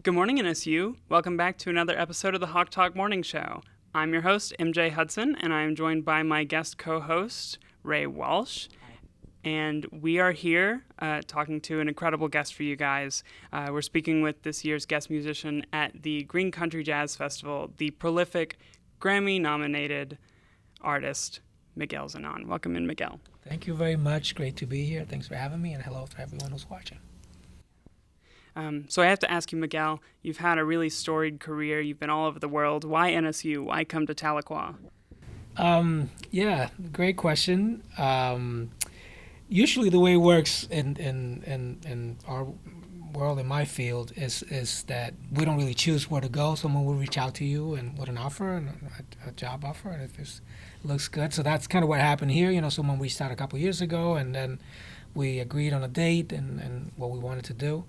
Good morning, NSU. Welcome back to another episode of the Hawk Talk Morning Show. I'm your host, MJ Hudson, and I am joined by my guest co-host, Ray Walsh. And we are here talking to an incredible guest for you guys. We're speaking with this year's guest musician at the Green Country Jazz Festival, the prolific Grammy-nominated artist, Miguel Zenon. Welcome in, Miguel. Thank you very much. Great to be here. Thanks for having me, and hello to everyone who's watching. So I have to ask you, Miguel, you've had a really storied career. You've been all over the world. Why NSU? Why come to Tahlequah? Yeah, great question. Usually the way it works in our world, in my field, is that we don't really choose where to go. Someone will reach out to you and with an offer, and a job offer, and if it looks good. So that's kind of what happened here. You know, someone reached out a couple years ago, and then we agreed on a date and what we wanted to do.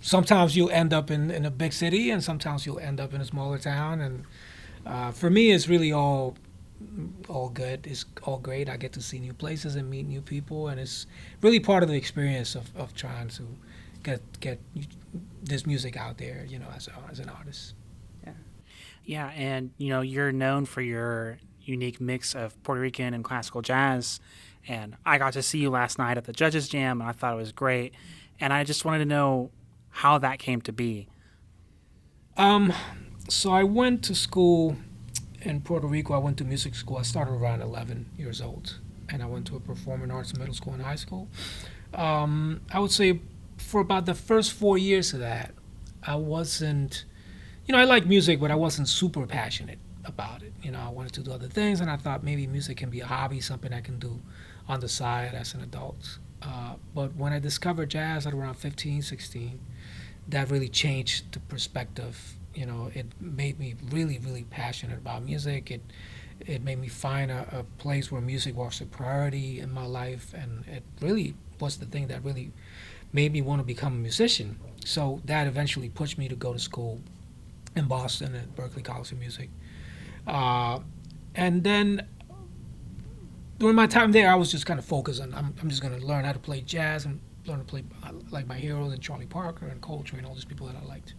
Sometimes you'll end up in a big city, and sometimes you'll end up in a smaller town. And for me, it's really all good. It's all great. I get to see new places and meet new people, and it's really part of the experience of trying to get this music out there, you know, as an artist. Yeah, and you know, you're known for your unique mix of Puerto Rican and classical jazz. And I got to see you last night at the Judges Jam, and I thought it was great. And I just wanted to know how that came to be. So I went to school in Puerto Rico. I went to music school. I started around 11 years old, and I went to a performing arts middle school and high school. I would say for about the first 4 years of that, I wasn't, you know, I like music, but I wasn't super passionate about it. You know, I wanted to do other things, and I thought maybe music can be a hobby, something I can do on the side as an adult. But when I discovered jazz at around 15, 16, that really changed the perspective. You know, it made me really, really passionate about music. It made me find a place where music was a priority in my life, and it really was the thing that really made me want to become a musician. So that eventually pushed me to go to school in Boston at Berklee College of Music. And then during my time there, I was just kind of focused on, I'm just going to learn how to play jazz and learn to play like my heroes and Charlie Parker and Coltrane, all these people that I liked.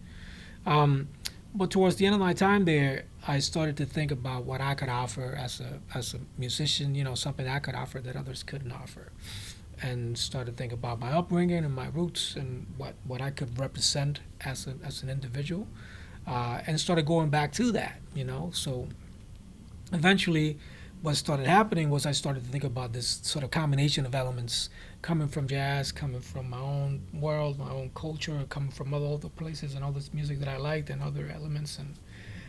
But towards the end of my time there, I started to think about what I could offer as a musician, you know, something I could offer that others couldn't offer. And started to think about my upbringing and my roots and what I could represent as an individual. And started going back to that, you know. So eventually what started happening was I started to think about this sort of combination of elements coming from jazz, coming from my own world, my own culture, coming from all the places and all this music that I liked and other elements,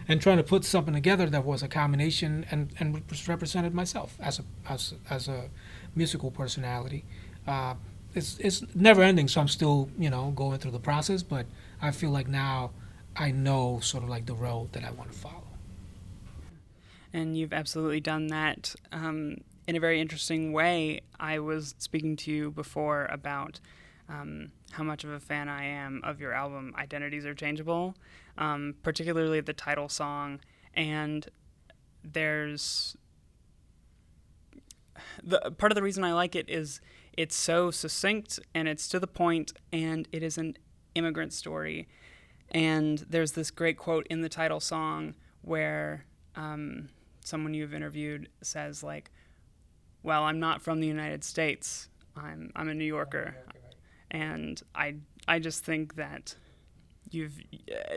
and trying to put something together that was a combination and represented myself as a musical personality. It's never ending, so I'm still, you know, going through the process, but I feel like now I know sort of like the road that I want to follow. And you've absolutely done that in a very interesting way. I was speaking to you before about how much of a fan I am of your album Identities Are Changeable, particularly the title song. And there's part of the reason I like it is it's so succinct and it's to the point, and it is an immigrant story. And there's this great quote in the title song where someone you've interviewed says, like, well, I'm not from the United States. I'm a New Yorker. And I just think that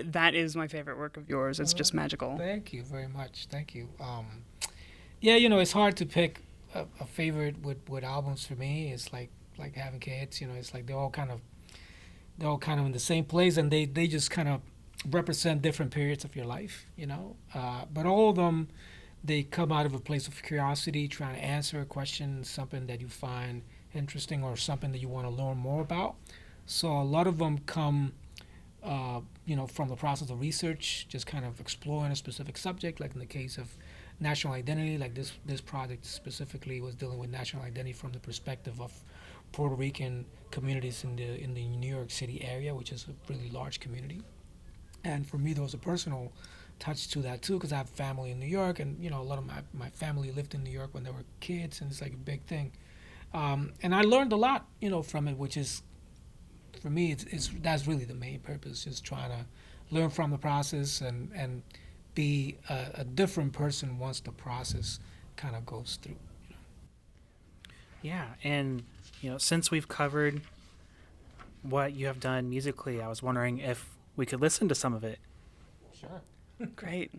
that is my favorite work of yours. It's just magical. Thank you very much. Thank you. Yeah, you know, it's hard to pick a favorite with albums for me. It's like having kids, you know, it's like they're all kind of in the same place, and they just kind of represent different periods of your life, you know. But all of them, they come out of a place of curiosity, trying to answer a question, something that you find interesting or something that you want to learn more about. So a lot of them come, you know, from the process of research, just kind of exploring a specific subject, like in the case of national identity, like this project specifically was dealing with national identity from the perspective of Puerto Rican communities in the New York City area, which is a really large community. And for me, there was a personal touch to that too, because I have family in New York, and you know, a lot of my family lived in New York when they were kids, and it's like a big thing. And I learned a lot, you know, from it, which is for me, it's that's really the main purpose, just trying to learn from the process and be a different person once the process kind of goes through. Yeah, and since we've covered what you have done musically, I was wondering if we could listen to some of it. Sure. Great.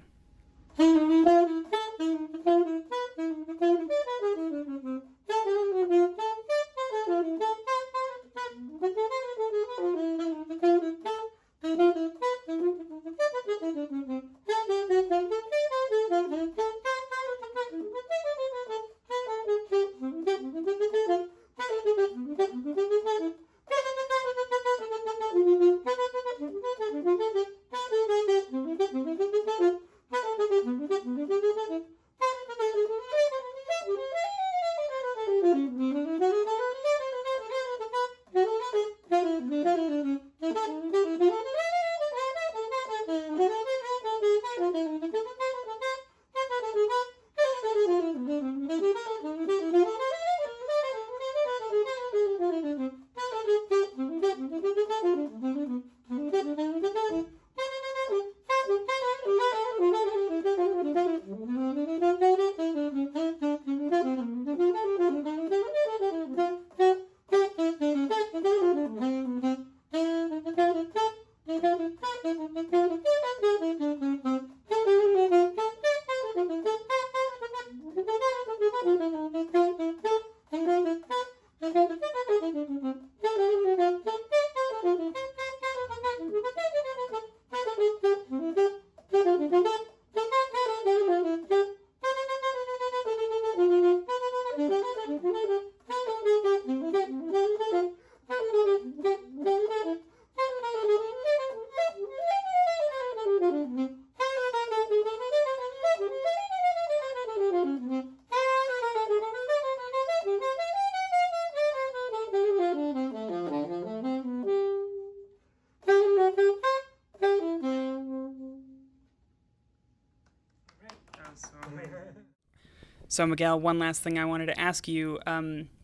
So, Miguel, one last thing I wanted to ask you.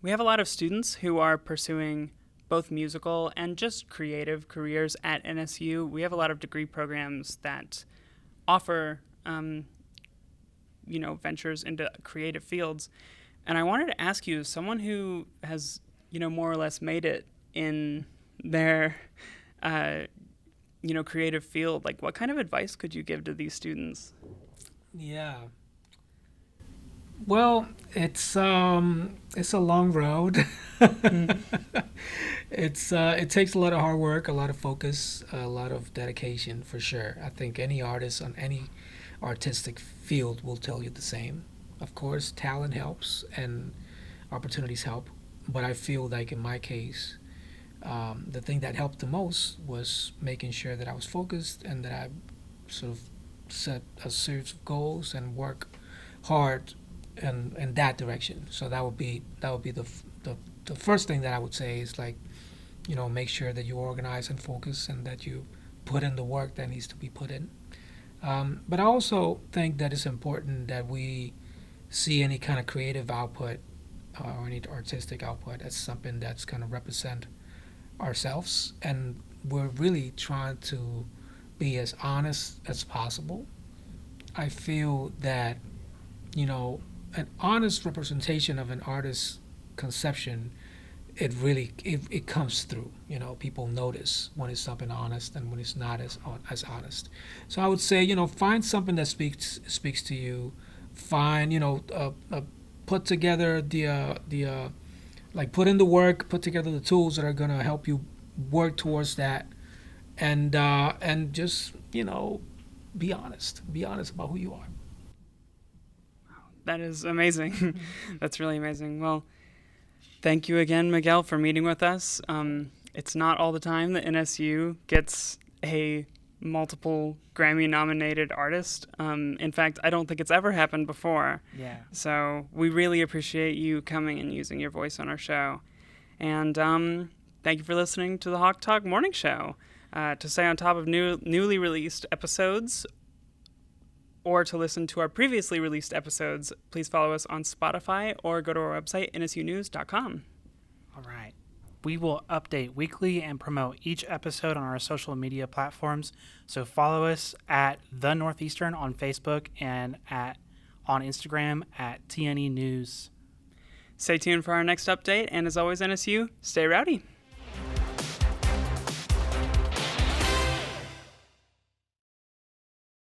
We have a lot of students who are pursuing both musical and just creative careers at NSU. We have a lot of degree programs that offer, ventures into creative fields. And I wanted to ask you, as someone who has, more or less made it in their, creative field, like, what kind of advice could you give to these students? Yeah. Well, it's a long road. It takes a lot of hard work, a lot of focus, a lot of dedication for sure. I think any artist on any artistic field will tell you the same. Of course, talent helps and opportunities help, but I feel like in my case, the thing that helped the most was making sure that I was focused and that I sort of set a series of goals and work hard in that direction. So that would be the first thing that I would say is, like, make sure that you organize and focus and that you put in the work that needs to be put in. But I also think that it's important that we see any kind of creative output or any artistic output as something that's going to represent ourselves, and we're really trying to be as honest as possible. I feel that an honest representation of an artist's conception, it comes through. People notice when it's something honest and when it's not as honest. So I would say, find something that speaks to you. Find, put together put in the work, put together the tools that are gonna help you work towards that, and just be honest. Be honest about who you are. That is amazing. That's really amazing. Well, thank you again, Miguel, for meeting with us. It's not all the time that NSU gets a multiple Grammy-nominated artist. In fact, I don't think it's ever happened before. Yeah. So we really appreciate you coming and using your voice on our show. And thank you for listening to the Hawk Talk Morning Show. To stay on top of newly released episodes, or to listen to our previously released episodes, please follow us on Spotify or go to our website, nsunews.com. All right. We will update weekly and promote each episode on our social media platforms. So follow us at The Northeastern on Facebook and on Instagram at TNE News. Stay tuned for our next update, and as always, NSU, stay rowdy.